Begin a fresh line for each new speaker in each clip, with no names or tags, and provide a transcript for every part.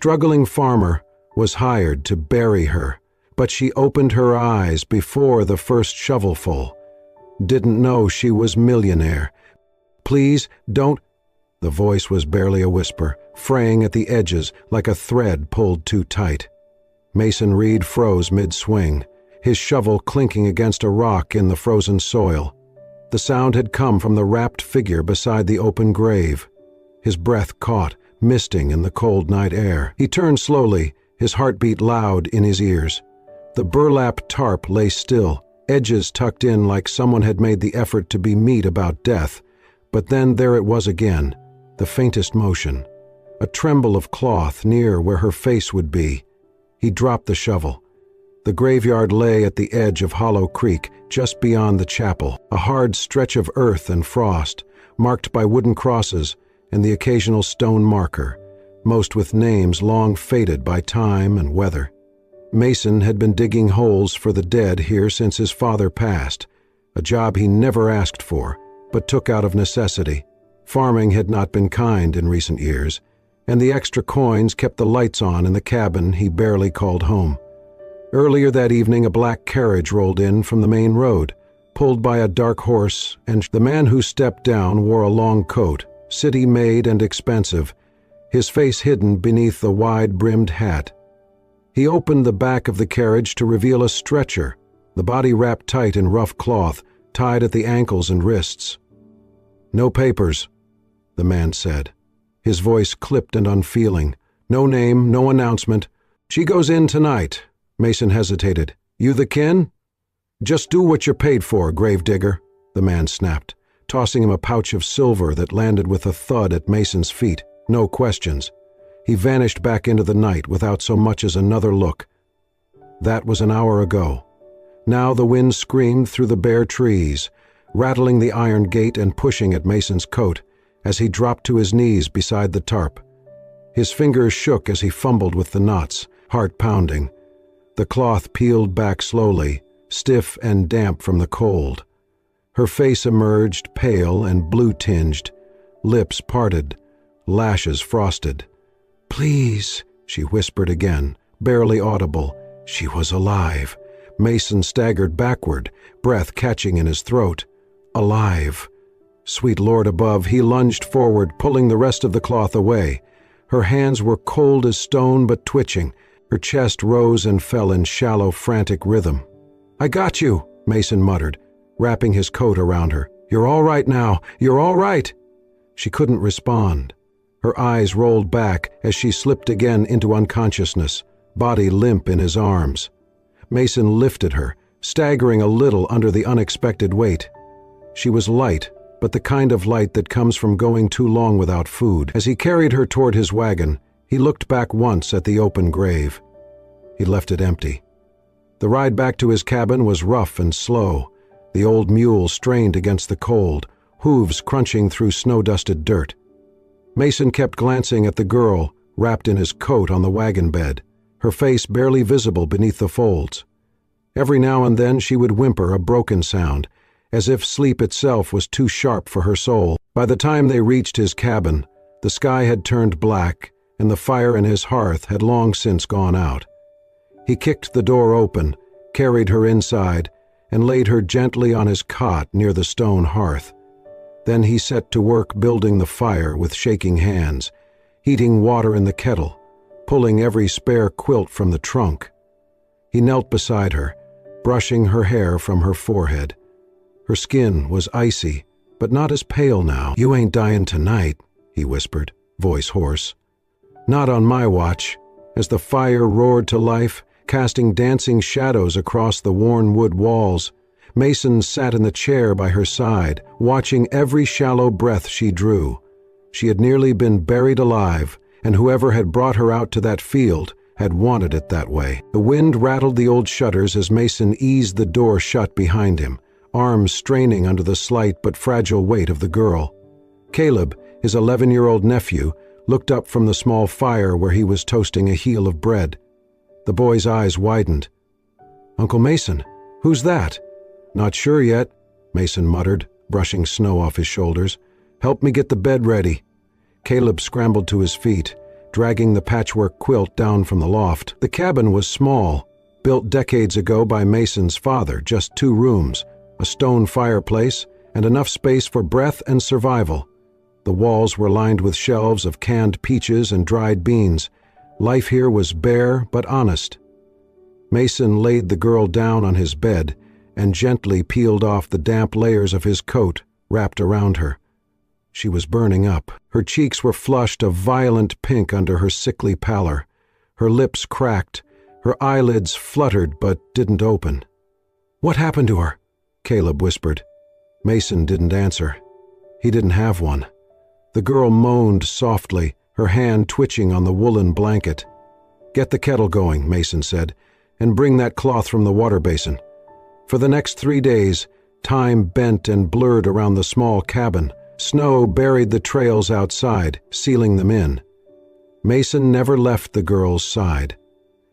Struggling farmer was hired to bury her, but she opened her eyes before the first shovelful. Didn't know she was millionaire. Please, don't. The voice was barely a whisper, fraying at the edges like a thread pulled too tight. Mason Reed froze mid-swing, his shovel clinking against a rock in the frozen soil. The sound had come from the wrapped figure beside the open grave. His breath caught, misting in the cold night air. He turned slowly, his heartbeat loud in his ears. The burlap tarp lay still, edges tucked in like someone had made the effort to be meek about death. But then there it was again, the faintest motion. A tremble of cloth near where her face would be. He dropped the shovel. The graveyard lay at the edge of Hollow Creek, just beyond the chapel, a hard stretch of earth and frost, marked by wooden crosses and the occasional stone marker, most with names long faded by time and weather. Mason had been digging holes for the dead here since his father passed, a job he never asked for, but took out of necessity. Farming had not been kind in recent years, and the extra coins kept the lights on in the cabin he barely called home. Earlier that evening, a black carriage rolled in from the main road, pulled by a dark horse, and the man who stepped down wore a long coat, city-made and expensive, his face hidden beneath the wide-brimmed hat. He opened the back of the carriage to reveal a stretcher, the body wrapped tight in rough cloth, tied at the ankles and wrists. "No papers," the man said. His voice clipped and unfeeling. "No name, no announcement. She goes in tonight." Mason hesitated. "You the kin?" "Just do what you're paid for, gravedigger," the man snapped, tossing him a pouch of silver that landed with a thud at Mason's feet. No questions. He vanished back into the night without so much as another look. That was an hour ago. Now the wind screamed through the bare trees, rattling the iron gate and pushing at Mason's coat as he dropped to his knees beside the tarp. His fingers shook as he fumbled with the knots, heart pounding. The cloth peeled back slowly, stiff and damp from the cold. Her face emerged, pale and blue-tinged, lips parted, lashes frosted. "Please," she whispered again, barely audible. She was alive. Mason staggered backward, breath catching in his throat. Alive. Sweet Lord above, he lunged forward, pulling the rest of the cloth away. Her hands were cold as stone but twitching. Her chest rose and fell in shallow, frantic rhythm. "I got you," Mason muttered, wrapping his coat around her. "You're all right now. You're all right." She couldn't respond. Her eyes rolled back as she slipped again into unconsciousness, body limp in his arms. Mason lifted her, staggering a little under the unexpected weight. She was light, but the kind of light that comes from going too long without food. As he carried her toward his wagon, he looked back once at the open grave. He left it empty. The ride back to his cabin was rough and slow. The old mule strained against the cold, hooves crunching through snow-dusted dirt. Mason kept glancing at the girl, wrapped in his coat on the wagon bed, her face barely visible beneath the folds. Every now and then she would whimper a broken sound, as if sleep itself was too sharp for her soul. By the time they reached his cabin, the sky had turned black, and the fire in his hearth had long since gone out. He kicked the door open, carried her inside, and laid her gently on his cot near the stone hearth. Then he set to work building the fire with shaking hands, heating water in the kettle, pulling every spare quilt from the trunk. He knelt beside her, brushing her hair from her forehead. Her skin was icy, but not as pale now. "You ain't dying tonight," he whispered, voice hoarse. "Not on my watch." As the fire roared to life, casting dancing shadows across the worn wood walls, Mason sat in the chair by her side, watching every shallow breath she drew. She had nearly been buried alive, and whoever had brought her out to that field had wanted it that way. The wind rattled the old shutters as Mason eased the door shut behind him, arms straining under the slight but fragile weight of the girl. Caleb, his 11-year-old nephew, looked up from the small fire where he was toasting a heel of bread. The boy's eyes widened. "Uncle Mason, who's that?" "Not sure yet," Mason muttered, brushing snow off his shoulders. "Help me get the bed ready." Caleb scrambled to his feet, dragging the patchwork quilt down from the loft. The cabin was small, built decades ago by Mason's father, just 2 rooms, a stone fireplace, and enough space for breath and survival. The walls were lined with shelves of canned peaches and dried beans. Life here was bare but honest. Mason laid the girl down on his bed and gently peeled off the damp layers of his coat wrapped around her. She was burning up. Her cheeks were flushed a violent pink under her sickly pallor. Her lips cracked. Her eyelids fluttered but didn't open. "What happened to her?" Caleb whispered. Mason didn't answer. He didn't have one. The girl moaned softly, her hand twitching on the woolen blanket. "Get the kettle going," Mason said, "and bring that cloth from the water basin." For the next 3 days, time bent and blurred around the small cabin. Snow buried the trails outside, sealing them in. Mason never left the girl's side.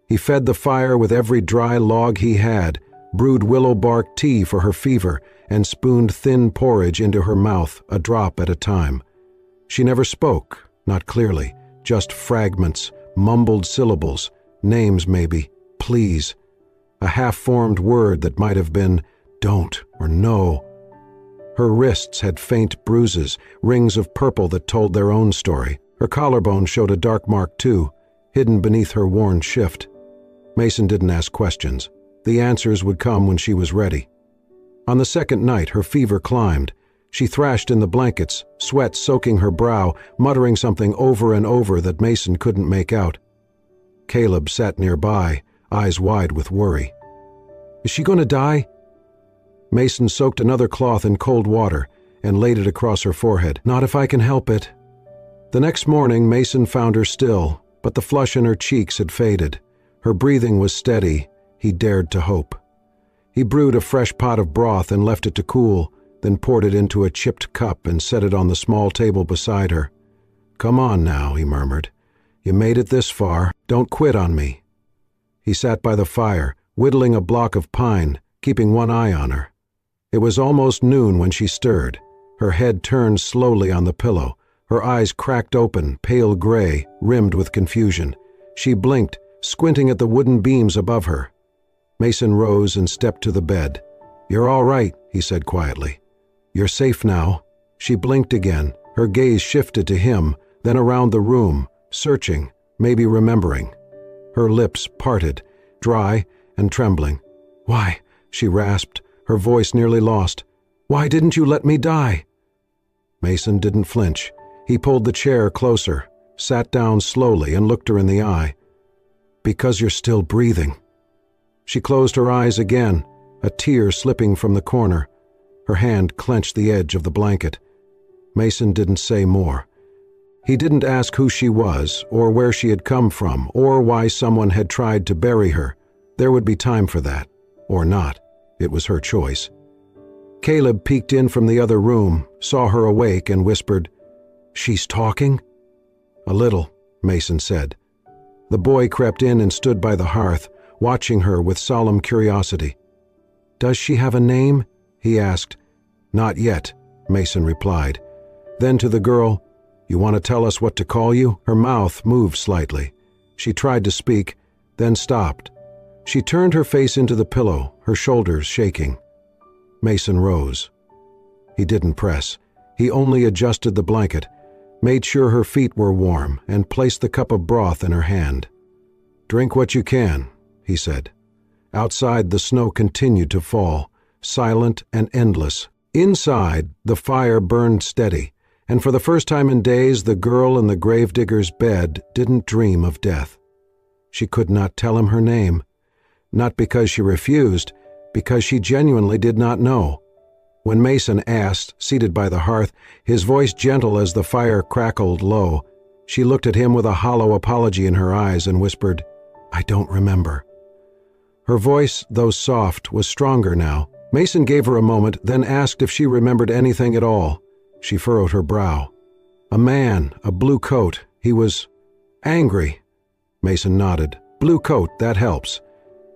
He fed the fire with every dry log he had, brewed willow bark tea for her fever, and spooned thin porridge into her mouth, a drop at a time. She never spoke, not clearly, just fragments, mumbled syllables, names maybe, please. A half-formed word that might have been don't or no. Her wrists had faint bruises, rings of purple that told their own story. Her collarbone showed a dark mark too, hidden beneath her worn shift. Mason didn't ask questions. The answers would come when she was ready. On the second night, her fever climbed. She thrashed in the blankets, sweat soaking her brow, muttering something over and over that Mason couldn't make out. Caleb sat nearby, eyes wide with worry. "Is she going to die?" Mason soaked another cloth in cold water and laid it across her forehead. "Not if I can help it." The next morning, Mason found her still, but the flush in her cheeks had faded. Her breathing was steady. He dared to hope. He brewed a fresh pot of broth and left it to cool, then poured it into a chipped cup and set it on the small table beside her. "Come on now," he murmured. "You made it this far. Don't quit on me." He sat by the fire, whittling a block of pine, keeping one eye on her. It was almost noon when she stirred. Her head turned slowly on the pillow, her eyes cracked open, pale gray, rimmed with confusion. She blinked, squinting at the wooden beams above her. Mason rose and stepped to the bed. "You're all right," he said quietly. "You're safe now." She blinked again, her gaze shifted to him, then around the room, searching, maybe remembering. Her lips parted, dry and trembling. "Why?" she rasped, her voice nearly lost. "Why didn't you let me die?" Mason didn't flinch. He pulled the chair closer, sat down slowly and looked her in the eye. "Because you're still breathing." She closed her eyes again, a tear slipping from the corner. Her hand clenched the edge of the blanket. Mason didn't say more. He didn't ask who she was, or where she had come from, or why someone had tried to bury her. There would be time for that. Or not. It was her choice. Caleb peeked in from the other room, saw her awake, and whispered, "She's talking?" "A little," Mason said. The boy crept in and stood by the hearth, watching her with solemn curiosity. "Does she have a name?" he asked. "Not yet," Mason replied. Then to the girl, "You want to tell us what to call you?" Her mouth moved slightly. She tried to speak, then stopped. She turned her face into the pillow, her shoulders shaking. Mason rose. He didn't press. He only adjusted the blanket, made sure her feet were warm, and placed the cup of broth in her hand. "Drink what you can," he said. Outside, the snow continued to fall, silent and endless. Inside, the fire burned steady, and for the first time in days, the girl in the gravedigger's bed didn't dream of death. She could not tell him her name. Not because she refused, because she genuinely did not know. When Mason asked, seated by the hearth, his voice gentle as the fire crackled low, she looked at him with a hollow apology in her eyes and whispered, "I don't remember." Her voice, though soft, was stronger now. Mason gave her a moment, then asked if she remembered anything at all. She furrowed her brow. "A man, a blue coat. He was angry." Mason nodded. "Blue coat, that helps."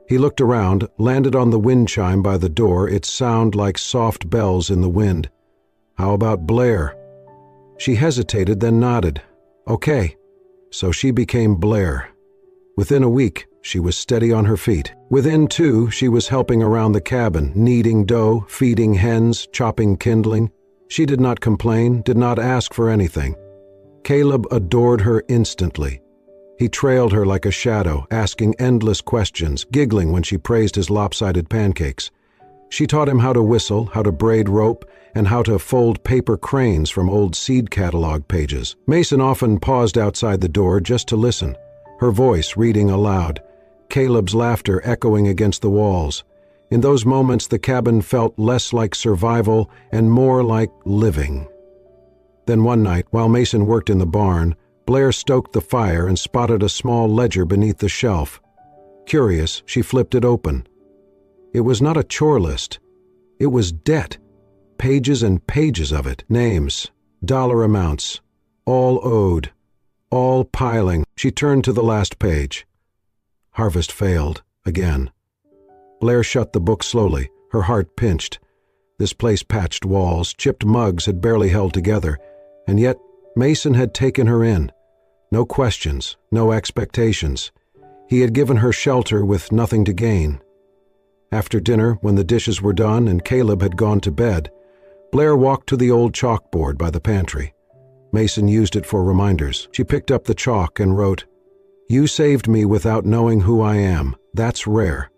He looked around, landed on the wind chime by the door, its sound like soft bells in the wind. "How about Blair?" She hesitated, then nodded. "Okay." So she became Blair. Within a week, she was steady on her feet. Within 2, she was helping around the cabin, kneading dough, feeding hens, chopping kindling. She did not complain, did not ask for anything. Caleb adored her instantly. He trailed her like a shadow, asking endless questions, giggling when she praised his lopsided pancakes. She taught him how to whistle, how to braid rope, and how to fold paper cranes from old seed catalog pages. Mason often paused outside the door just to listen, her voice reading aloud, Caleb's laughter echoing against the walls. In those moments, the cabin felt less like survival and more like living. Then one night, while Mason worked in the barn, Blair stoked the fire and spotted a small ledger beneath the shelf. Curious, she flipped it open. It was not a chore list. It was debt. Pages and pages of it. Names, dollar amounts, all owed, all piling. She turned to the last page. Harvest failed, again. Blair shut the book slowly, her heart pinched. This place patched walls, chipped mugs had barely held together, and yet Mason had taken her in. No questions, no expectations. He had given her shelter with nothing to gain. After dinner, when the dishes were done and Caleb had gone to bed, Blair walked to the old chalkboard by the pantry. Mason used it for reminders. She picked up the chalk and wrote, "You saved me without knowing who I am. That's rare."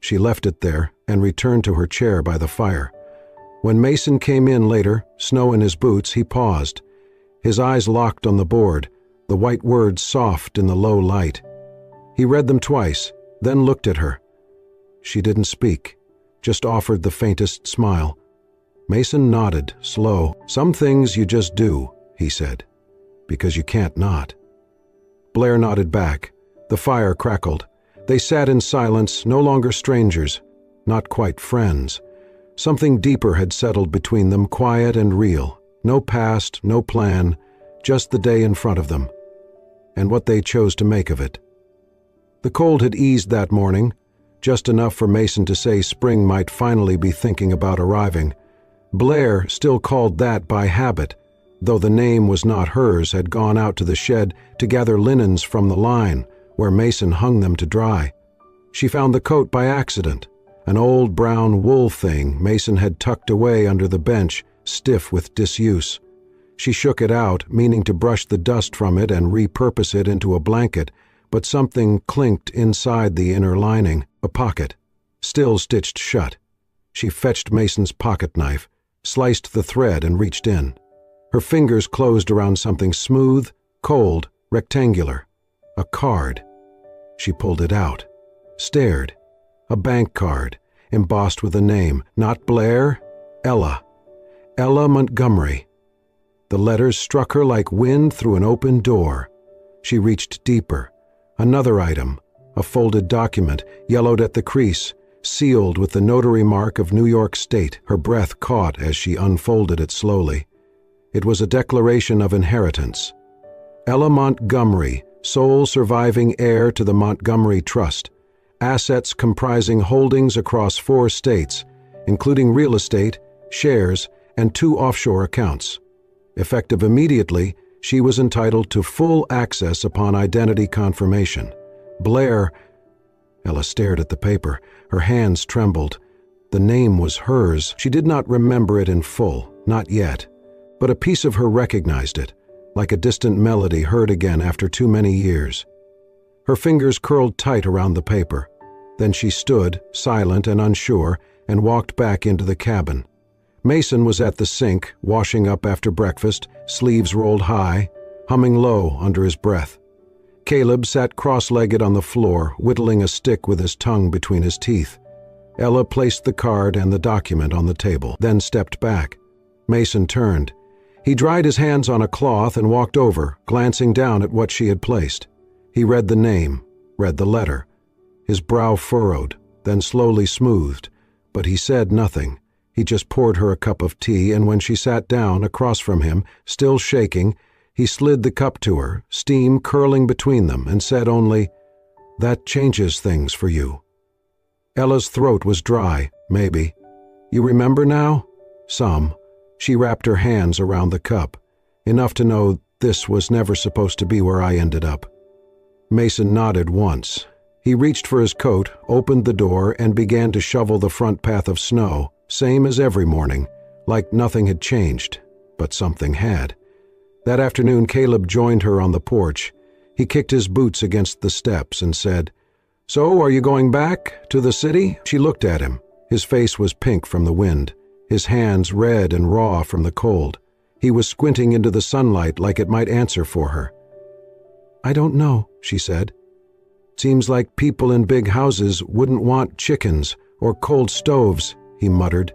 She left it there and returned to her chair by the fire. When Mason came in later, snow in his boots, he paused. His eyes locked on the board, the white words soft in the low light. He read them twice, then looked at her. She didn't speak, just offered the faintest smile. Mason nodded, slow. "Some things you just do," he said, "because you can't not." Blair nodded back. The fire crackled. They sat in silence, no longer strangers, not quite friends. Something deeper had settled between them, quiet and real. No past, no plan, just the day in front of them, and what they chose to make of it. The cold had eased that morning, just enough for Mason to say spring might finally be thinking about arriving. Blair, still called that by habit, though the name was not hers, had gone out to the shed to gather linens from the line, where Mason hung them to dry. She found the coat by accident, an old brown wool thing Mason had tucked away under the bench, stiff with disuse. She shook it out, meaning to brush the dust from it and repurpose it into a blanket, but something clinked inside the inner lining, a pocket, still stitched shut. She fetched Mason's pocket knife, sliced the thread and reached in. Her fingers closed around something smooth, cold, rectangular. A card. She pulled it out, stared. A bank card, embossed with a name, not Blair, Ella. Ella Montgomery. The letters struck her like wind through an open door. She reached deeper. Another item, a folded document, yellowed at the crease, sealed with the notary mark of New York State. Her breath caught as she unfolded it slowly. It was a declaration of inheritance. Ella Montgomery, sole surviving heir to the Montgomery Trust. Assets comprising holdings across 4 states, including real estate, shares, and 2 offshore accounts. Effective immediately, she was entitled to full access upon identity confirmation. Blair. Ella stared at the paper. Her hands trembled. The name was hers. She did not remember it in full, not yet. But a piece of her recognized it, like a distant melody heard again after too many years. Her fingers curled tight around the paper. Then she stood, silent and unsure, and walked back into the cabin. Mason was at the sink, washing up after breakfast, sleeves rolled high, humming low under his breath. Caleb sat cross-legged on the floor, whittling a stick with his tongue between his teeth. Ella placed the card and the document on the table, then stepped back. Mason turned. He dried his hands on a cloth and walked over, glancing down at what she had placed. He read the name, read the letter. His brow furrowed, then slowly smoothed, but he said nothing. He just poured her a cup of tea, and when she sat down across from him, still shaking, he slid the cup to her, steam curling between them, and said only, "That changes things for you." Ella's throat was dry, maybe. "You remember now?" "Some." She wrapped her hands around the cup. "Enough to know This was never supposed to be where I ended up. Mason nodded once. He reached for his coat, opened the door, and began to shovel the front path of snow, same as every morning, like nothing had changed, but something had. That afternoon, Caleb joined her on the porch. He kicked his boots against the steps and said, "So, are you going back to the city?" She looked at him. His face was pink from the wind, his hands red and raw from the cold. He was squinting into the sunlight like it might answer for her. "I don't know," she said. "Seems like people in big houses wouldn't want chickens or cold stoves," he muttered.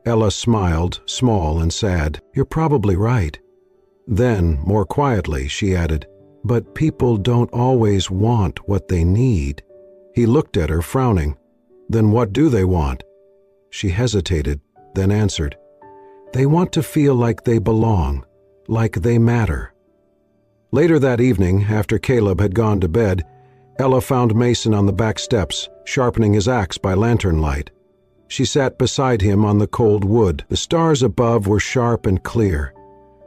Ella smiled, small and sad. "You're probably right." Then, more quietly, she added, "But people don't always want what they need." He looked at her, frowning. "Then what do they want?" She hesitated, then answered, "They want to feel like they belong, like they matter." Later that evening, after Caleb had gone to bed, Ella found Mason on the back steps, sharpening his axe by lantern light. She sat beside him on the cold wood. The stars above were sharp and clear.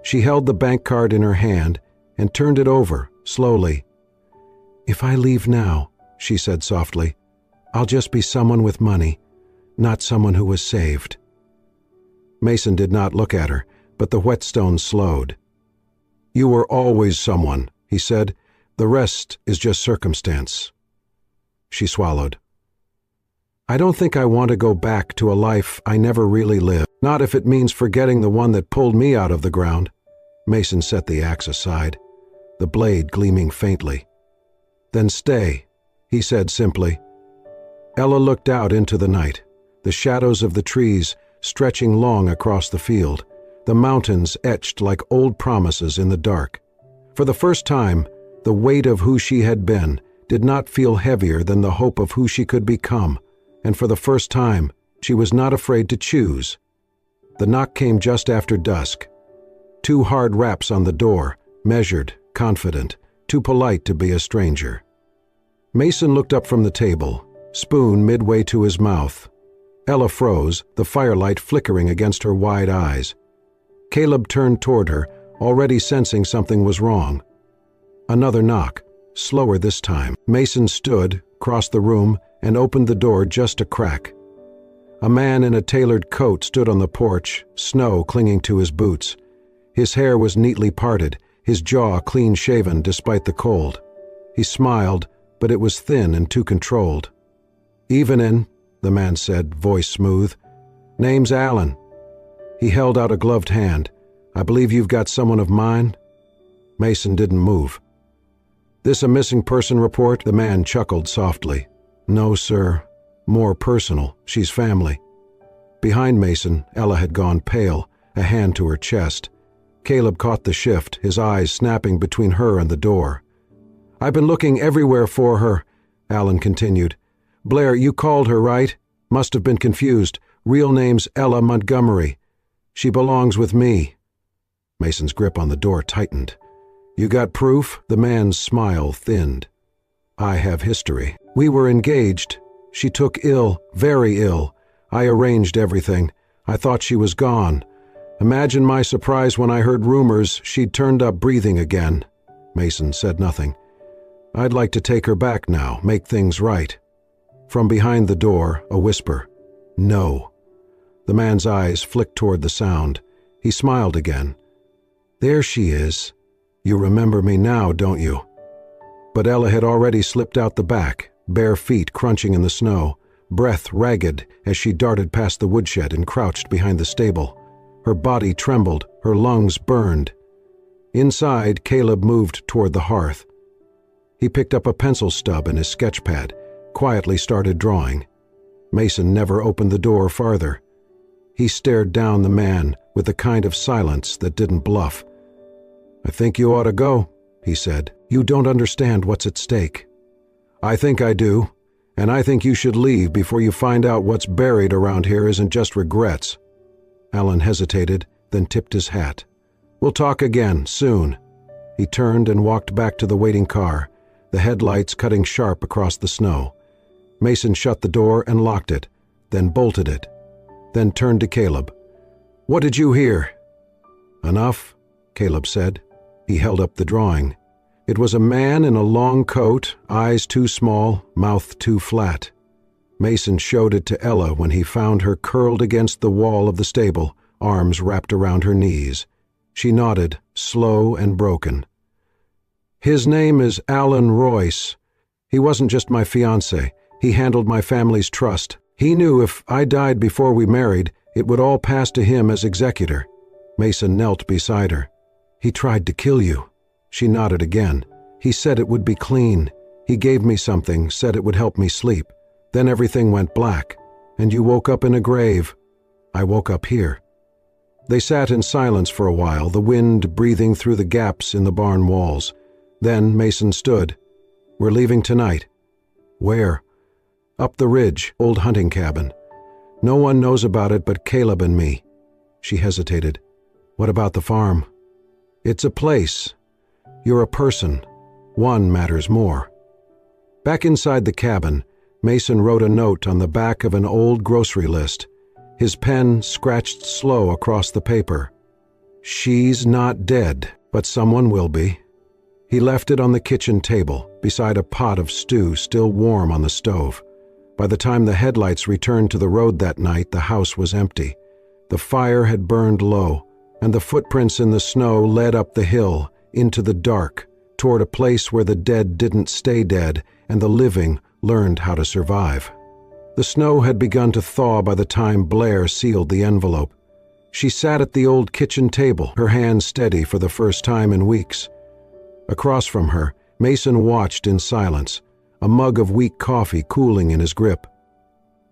She held the bank card in her hand and turned it over, slowly. "If I leave now," she said softly, "I'll just be someone with money, not someone who was saved." Mason did not look at her, but the whetstone slowed. "You were always someone," he said. "The rest is just circumstance." She swallowed. "I don't think I want to go back to a life I never really lived. Not if it means forgetting the one that pulled me out of the ground." Mason set the axe aside, the blade gleaming faintly. "Then stay," he said simply. Ella looked out into the night, the shadows of the trees stretching long across the field, the mountains etched like old promises in the dark. For the first time, the weight of who she had been did not feel heavier than the hope of who she could become, and for the first time, she was not afraid to choose. The knock came just after dusk. 2 hard raps on the door, measured, confident, too polite to be a stranger. Mason looked up from the table, spoon midway to his mouth. Ella froze, the firelight flickering against her wide eyes. Caleb turned toward her, already sensing something was wrong. Another knock, slower this time. Mason stood, crossed the room, and opened the door just a crack. A man in a tailored coat stood on the porch, snow clinging to his boots. His hair was neatly parted, his jaw clean-shaven despite the cold. He smiled, but it was thin and too controlled. "Evenin'," the man said, voice smooth. "Name's Allen." He held out a gloved hand. "I believe you've got someone of mine?" Mason didn't move. "This a missing person report?" The man chuckled softly. "No, sir. More personal. She's family." Behind Mason, Ella had gone pale, a hand to her chest. Caleb caught the shift, his eyes snapping between her and the door. "I've been looking everywhere for her," Allen continued. "Blair, you called her, right? Must have been confused. Real name's Ella Montgomery. She belongs with me." Mason's grip on the door tightened. "You got proof?" The man's smile thinned. "I have history. We were engaged. She took ill, very ill. I arranged everything. I thought she was gone. Imagine my surprise when I heard rumors she'd turned up breathing again." Mason said nothing. "I'd like to take her back now, make things right." From behind the door, a whisper. "No." The man's eyes flicked toward the sound. He smiled again. "There she is. You remember me now, don't you?" But Ella had already slipped out the back, bare feet crunching in the snow, breath ragged as she darted past the woodshed and crouched behind the stable. Her body trembled, her lungs burned. Inside, Caleb moved toward the hearth. He picked up a pencil stub and his sketch pad, quietly started drawing. Mason never opened the door farther. He stared down the man with the kind of silence that didn't bluff. "I think you ought to go," he said. "You don't understand what's at stake." "I think I do, and I think you should leave before you find out what's buried around here isn't just regrets." Allen hesitated, then tipped his hat. "We'll talk again, soon." He turned and walked back to the waiting car, the headlights cutting sharp across the snow. Mason shut the door and locked it, then bolted it, then turned to Caleb. "What did you hear?" "Enough," Caleb said. He held up the drawing. It was a man in a long coat, eyes too small, mouth too flat. Mason showed it to Ella when he found her curled against the wall of the stable, arms wrapped around her knees. She nodded, slow and broken. "His name is Alan Royce. He wasn't just my fiancé. He handled my family's trust. He knew if I died before we married, it would all pass to him as executor." Mason knelt beside her. "He tried to kill you." She nodded again. "He said it would be clean. He gave me something, said it would help me sleep. Then everything went black, and you woke up in a grave. I woke up here." They sat in silence for a while, the wind breathing through the gaps in the barn walls. Then Mason stood. "We're leaving tonight." "Where?" "Up the ridge, old hunting cabin. No one knows about it but Caleb and me." She hesitated. "What about the farm?" "It's a place. You're a person. One matters more." Back inside the cabin, Mason wrote a note on the back of an old grocery list. His pen scratched slow across the paper. "She's not dead, but someone will be." He left it on the kitchen table, beside a pot of stew still warm on the stove. By the time the headlights returned to the road that night, the house was empty. The fire had burned low, and the footprints in the snow led up the hill, into the dark, toward a place where the dead didn't stay dead and the living learned how to survive. The snow had begun to thaw by the time Blair sealed the envelope. She sat at the old kitchen table, her hands steady for the first time in weeks. Across from her, Mason watched in silence, a mug of weak coffee cooling in his grip.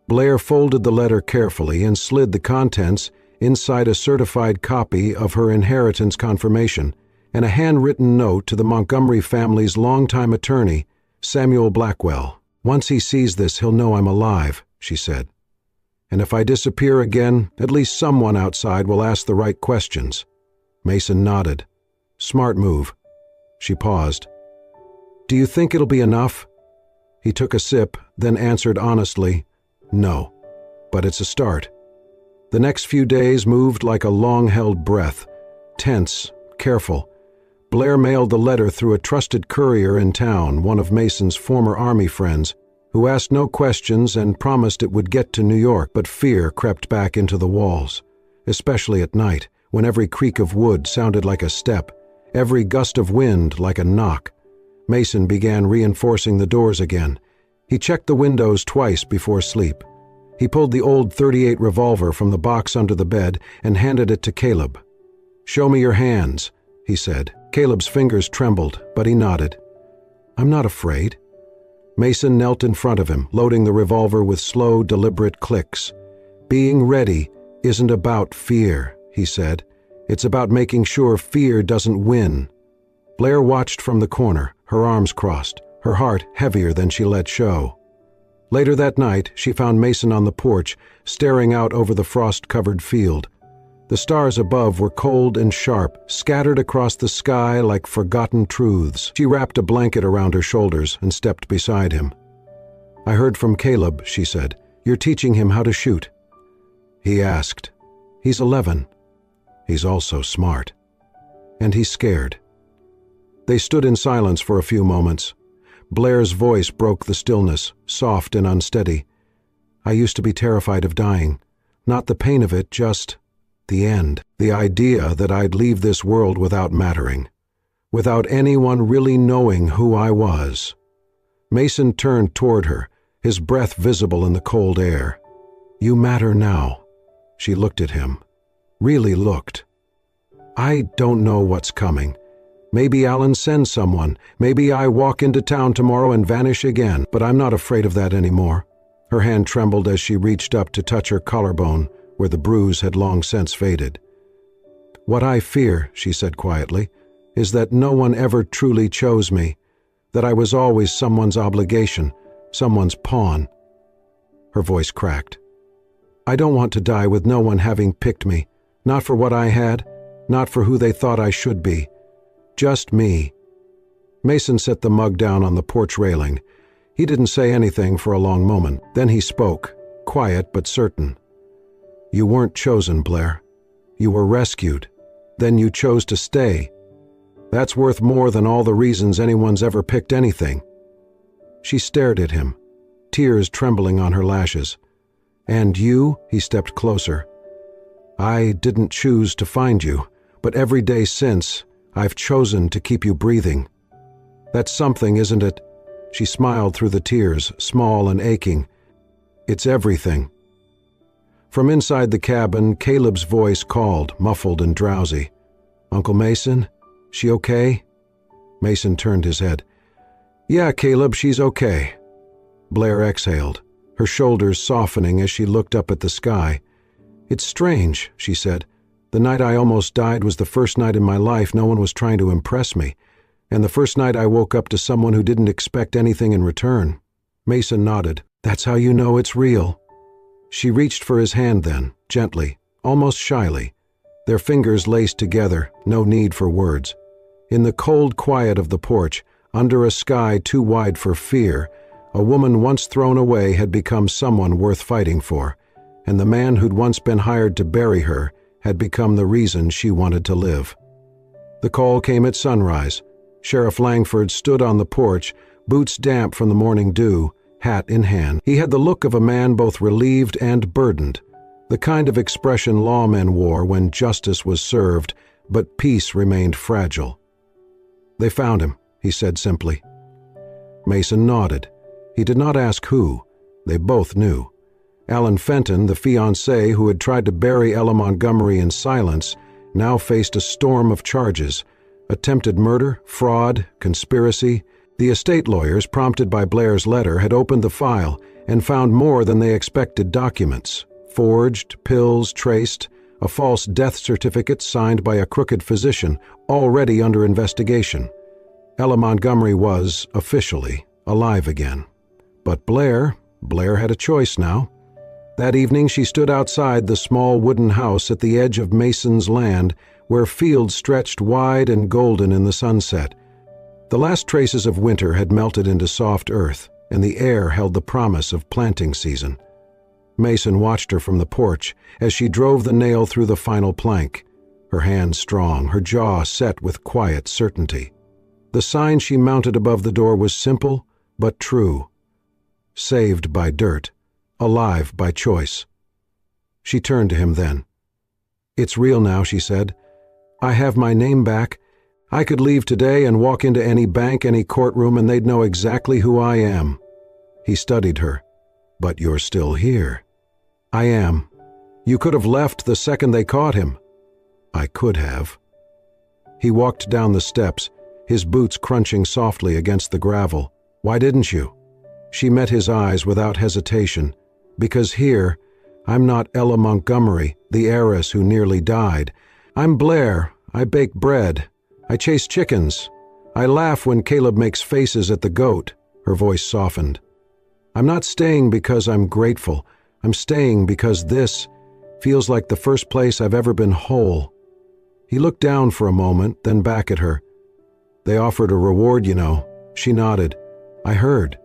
Blair folded the letter carefully and slid the contents inside a certified copy of her inheritance confirmation and a handwritten note to the Montgomery family's longtime attorney, Samuel Blackwell. "Once he sees this, he'll know I'm alive," she said. "And if I disappear again, at least someone outside will ask the right questions." Mason nodded. "Smart move." She paused. "Do you think it'll be enough?" He took a sip, then answered honestly, "No, but it's a start." The next few days moved like a long-held breath, tense, careful. Blair mailed the letter through a trusted courier in town, one of Mason's former army friends, who asked no questions and promised it would get to New York, but fear crept back into the walls, especially at night, when every creak of wood sounded like a step, every gust of wind like a knock. Mason began reinforcing the doors again. He checked the windows twice before sleep. He pulled the old .38 revolver from the box under the bed and handed it to Caleb. "Show me your hands," he said. Caleb's fingers trembled, but he nodded. "I'm not afraid." Mason knelt in front of him, loading the revolver with slow, deliberate clicks. "Being ready isn't about fear," he said. "It's about making sure fear doesn't win." Blair watched from the corner, her arms crossed, her heart heavier than she let show. Later that night, she found Mason on the porch, staring out over the frost-covered field. The stars above were cold and sharp, scattered across the sky like forgotten truths. She wrapped a blanket around her shoulders and stepped beside him. "I heard from Caleb," she said. "You're teaching him how to shoot." He asked. "He's 11. He's also smart. And he's scared." They stood in silence for a few moments. Blair's voice broke the stillness, soft and unsteady. "I used to be terrified of dying. Not the pain of it, just the end. The idea that I'd leave this world without mattering. Without anyone really knowing who I was." Mason turned toward her, his breath visible in the cold air. "You matter now." She looked at him. Really looked. "I don't know what's coming. Maybe Alan sends someone. Maybe I walk into town tomorrow and vanish again, but I'm not afraid of that anymore." Her hand trembled as she reached up to touch her collarbone, where the bruise had long since faded. "What I fear," she said quietly, "is that no one ever truly chose me, that I was always someone's obligation, someone's pawn." Her voice cracked. "I don't want to die with no one having picked me, not for what I had, not for who they thought I should be. Just me." Mason set the mug down on the porch railing. He didn't say anything for a long moment. Then he spoke, quiet but certain. "You weren't chosen, Blair. You were rescued. Then you chose to stay. That's worth more than all the reasons anyone's ever picked anything." She stared at him, tears trembling on her lashes. "And you?" He stepped closer. "I didn't choose to find you, but every day since, I've chosen to keep you breathing. That's something, isn't it?" She smiled through the tears, small and aching. "It's everything." From inside the cabin, Caleb's voice called, muffled and drowsy. "Uncle Mason? She okay?" Mason turned his head. "Yeah, Caleb, she's okay." Blair exhaled, her shoulders softening as she looked up at the sky. "It's strange," she said. "The night I almost died was the first night in my life no one was trying to impress me, and the first night I woke up to someone who didn't expect anything in return." Mason nodded. "That's how you know it's real." She reached for his hand then, gently, almost shyly. Their fingers laced together, no need for words. In the cold quiet of the porch, under a sky too wide for fear, a woman once thrown away had become someone worth fighting for, and the man who'd once been hired to bury her had become the reason she wanted to live. The call came at sunrise. Sheriff Langford stood on the porch, boots damp from the morning dew, hat in hand. He had the look of a man both relieved and burdened, the kind of expression lawmen wore when justice was served, but peace remained fragile. "They found him," he said simply. Mason nodded. He did not ask who. They both knew. Alan Fenton, the fiancé who had tried to bury Ella Montgomery in silence, now faced a storm of charges: attempted murder, fraud, conspiracy. The estate lawyers, prompted by Blair's letter, had opened the file and found more than they expected: documents, forged, pills traced, a false death certificate signed by a crooked physician, already under investigation. Ella Montgomery was, officially, alive again. But Blair had a choice now. That evening she stood outside the small wooden house at the edge of Mason's land, where fields stretched wide and golden in the sunset. The last traces of winter had melted into soft earth, and the air held the promise of planting season. Mason watched her from the porch as she drove the nail through the final plank, her hand strong, her jaw set with quiet certainty. The sign she mounted above the door was simple but true: saved by dirt, alive by choice. She turned to him then. "It's real now," she said. "I have my name back. I could leave today and walk into any bank, any courtroom, and they'd know exactly who I am." He studied her. "But you're still here." "I am. You could have left the second they caught him." "I could have." He walked down the steps, his boots crunching softly against the gravel. "Why didn't you?" She met his eyes without hesitation. "Because here, I'm not Ella Montgomery, the heiress who nearly died. I'm Blair. I bake bread. I chase chickens. I laugh when Caleb makes faces at the goat." Her voice softened. "I'm not staying because I'm grateful. I'm staying because this feels like the first place I've ever been whole." He looked down for a moment, then back at her. "They offered a reward, you know." She nodded. "I heard.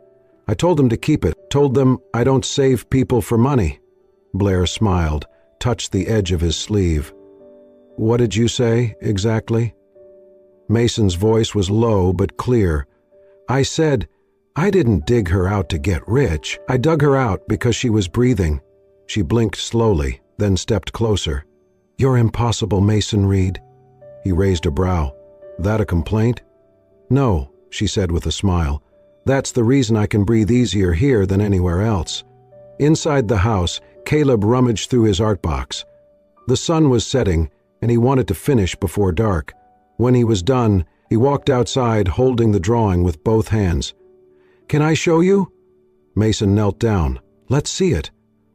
I told them to keep it, told them I don't save people for money." Blair smiled, touched the edge of his sleeve. "What did you say, exactly?" Mason's voice was low but clear. "I said, I didn't dig her out to get rich. I dug her out because she was breathing." She blinked slowly, then stepped closer. "You're impossible, Mason Reed." He raised a brow. "That a complaint?" "No," she said with a smile. "That's the reason I can breathe easier here than anywhere else." Inside the house, Caleb rummaged through his art box. The sun was setting, and he wanted to finish before dark. When he was done, he walked outside holding the drawing with both hands. "Can I show you?" Mason knelt down. "Let's see it."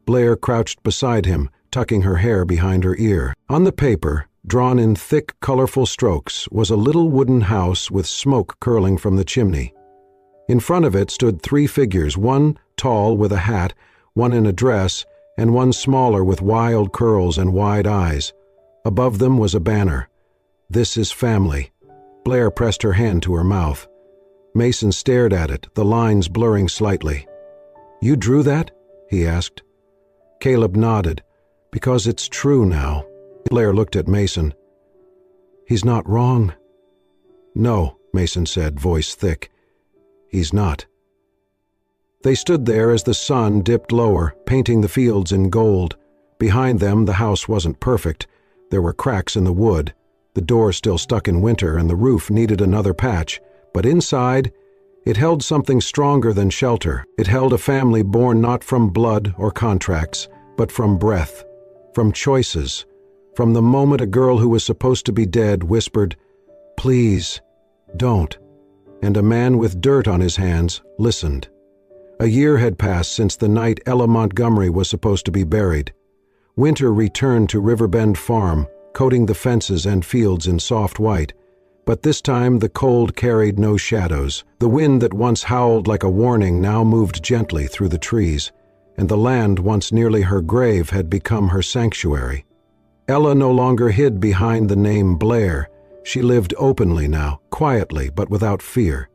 Blair crouched beside him, tucking her hair behind her ear. On the paper, drawn in thick, colorful strokes, was a little wooden house with smoke curling from the chimney. In front of it stood 3 figures, one tall with a hat, one in a dress, and one smaller with wild curls and wide eyes. Above them was a banner. "This is family." Blair pressed her hand to her mouth. Mason stared at it, the lines blurring slightly. "You drew that?" he asked. Caleb nodded. "Because it's true now." Blair looked at Mason. "He's not wrong." "No," Mason said, voice thick. "He's not." They stood there as the sun dipped lower, painting the fields in gold. Behind them, the house wasn't perfect. There were cracks in the wood. The door still stuck in winter, and the roof needed another patch. But inside, it held something stronger than shelter. It held a family born not from blood or contracts, but from breath, from choices, from the moment a girl who was supposed to be dead whispered, "Please, don't," and a man with dirt on his hands listened. A year had passed since the night Ella Montgomery was supposed to be buried. Winter returned to Riverbend Farm, coating the fences and fields in soft white. But this time the cold carried no shadows. The wind that once howled like a warning now moved gently through the trees, and the land once nearly her grave had become her sanctuary. Ella no longer hid behind the name Blair. She lived openly now, quietly but without fear.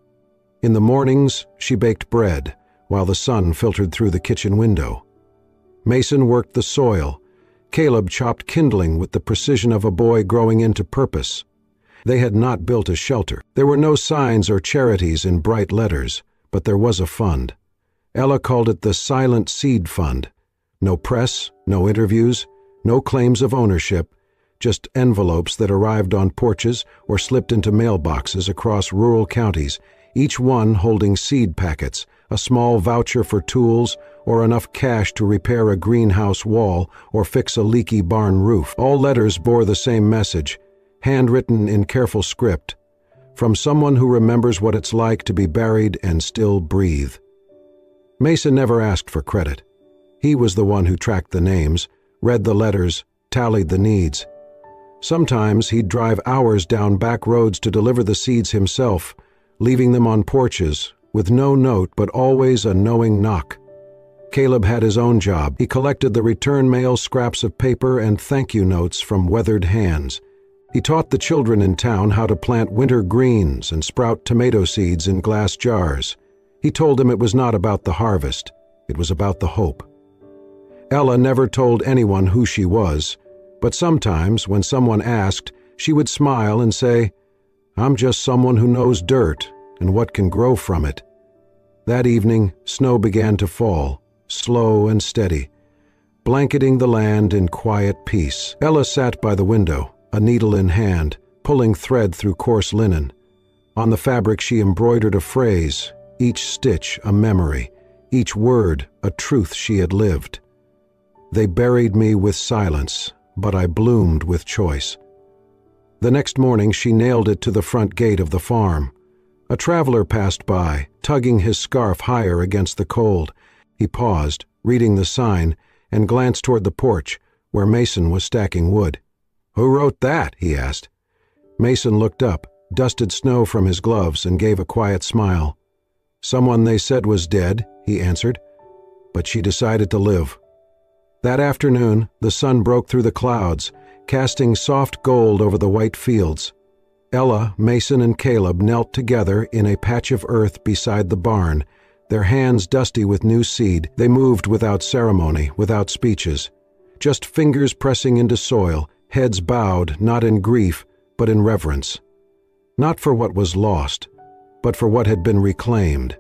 In the mornings, she baked bread, while the sun filtered through the kitchen window. Mason worked the soil. Caleb chopped kindling with the precision of a boy growing into purpose. They had not built a shelter. There were no signs or charities in bright letters, but there was a fund. Ella called it the Silent Seed Fund. No press, no interviews, no claims of ownership, just envelopes that arrived on porches or slipped into mailboxes across rural counties, each one holding seed packets, a small voucher for tools, or enough cash to repair a greenhouse wall or fix a leaky barn roof. All letters bore the same message, handwritten in careful script, from someone who remembers what it's like to be buried and still breathe. Mason never asked for credit. He was the one who tracked the names, read the letters, tallied the needs. Sometimes he'd drive hours down back roads to deliver the seeds himself, leaving them on porches, with no note but always a knowing knock. Caleb had his own job. He collected the return mail, scraps of paper, and thank you notes from weathered hands. He taught the children in town how to plant winter greens and sprout tomato seeds in glass jars. He told them it was not about the harvest, it was about the hope. Ella never told anyone who she was, but sometimes when someone asked, she would smile and say, "I'm just someone who knows dirt and what can grow from it." That evening, snow began to fall, slow and steady, blanketing the land in quiet peace. Ella sat by the window, a needle in hand, pulling thread through coarse linen. On the fabric she embroidered a phrase, each stitch a memory, each word a truth she had lived. They buried me with silence, but I bloomed with choice. The next morning she nailed it to the front gate of the farm. A traveler passed by, tugging his scarf higher against the cold. He paused, reading the sign, and glanced toward the porch, where Mason was stacking wood. "Who wrote that?" he asked. Mason looked up, dusted snow from his gloves, and gave a quiet smile. "Someone they said was dead," he answered, "but she decided to live." That afternoon, the sun broke through the clouds, casting soft gold over the white fields. Ella, Mason, and Caleb knelt together in a patch of earth beside the barn, their hands dusty with new seed. They moved without ceremony, without speeches, just fingers pressing into soil, heads bowed not in grief, but in reverence. Not for what was lost, but for what had been reclaimed.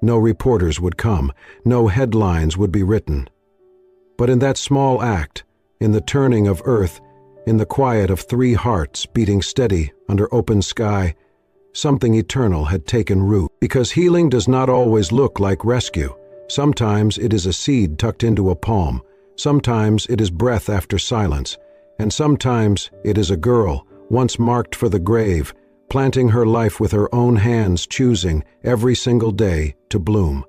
No reporters would come, no headlines would be written. But in that small act, in the turning of earth, in the quiet of three hearts beating steady under open sky, something eternal had taken root. Because healing does not always look like rescue. Sometimes it is a seed tucked into a palm. Sometimes it is breath after silence. And sometimes it is a girl, once marked for the grave, planting her life with her own hands, choosing, every single day, to bloom.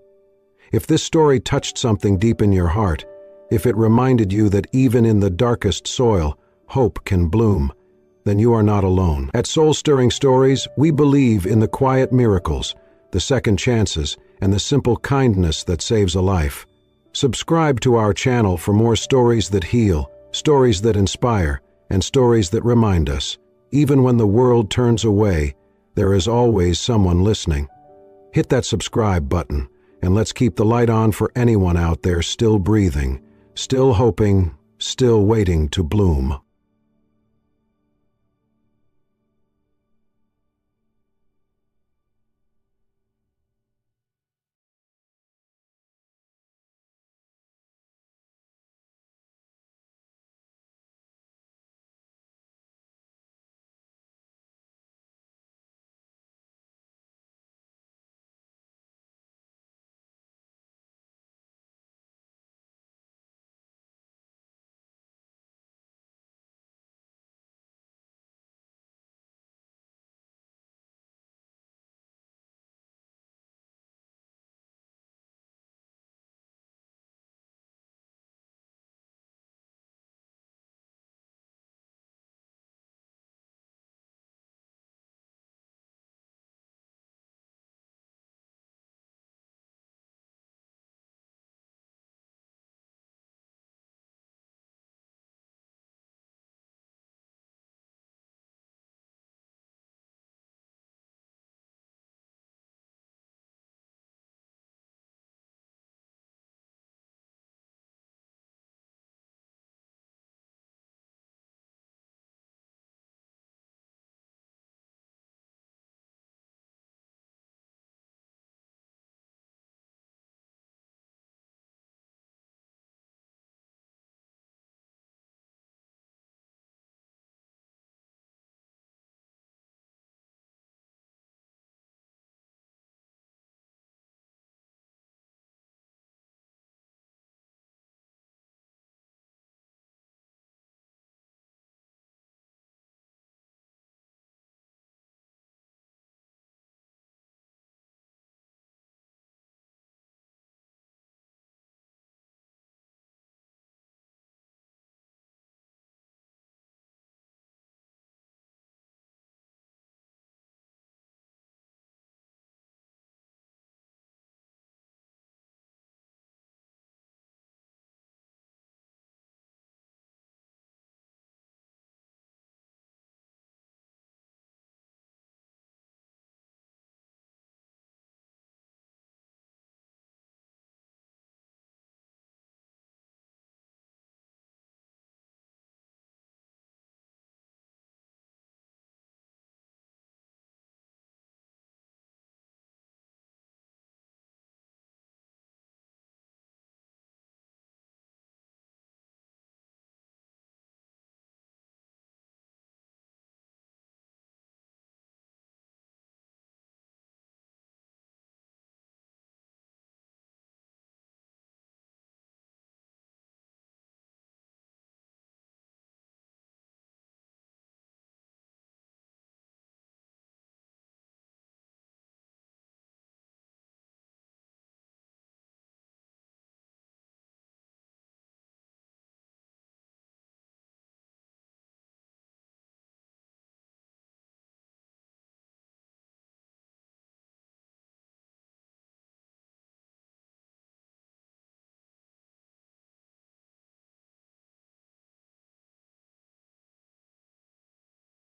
If this story touched something deep in your heart, if it reminded you that even in the darkest soil, hope can bloom, then you are not alone. At Soul Stirring Stories, we believe in the quiet miracles, the second chances, and the simple kindness that saves a life. Subscribe to our channel for more stories that heal, stories that inspire, and stories that remind us, even when the world turns away, there is always someone listening. Hit that subscribe button, and let's keep the light on for anyone out there still breathing, still hoping, still waiting to bloom.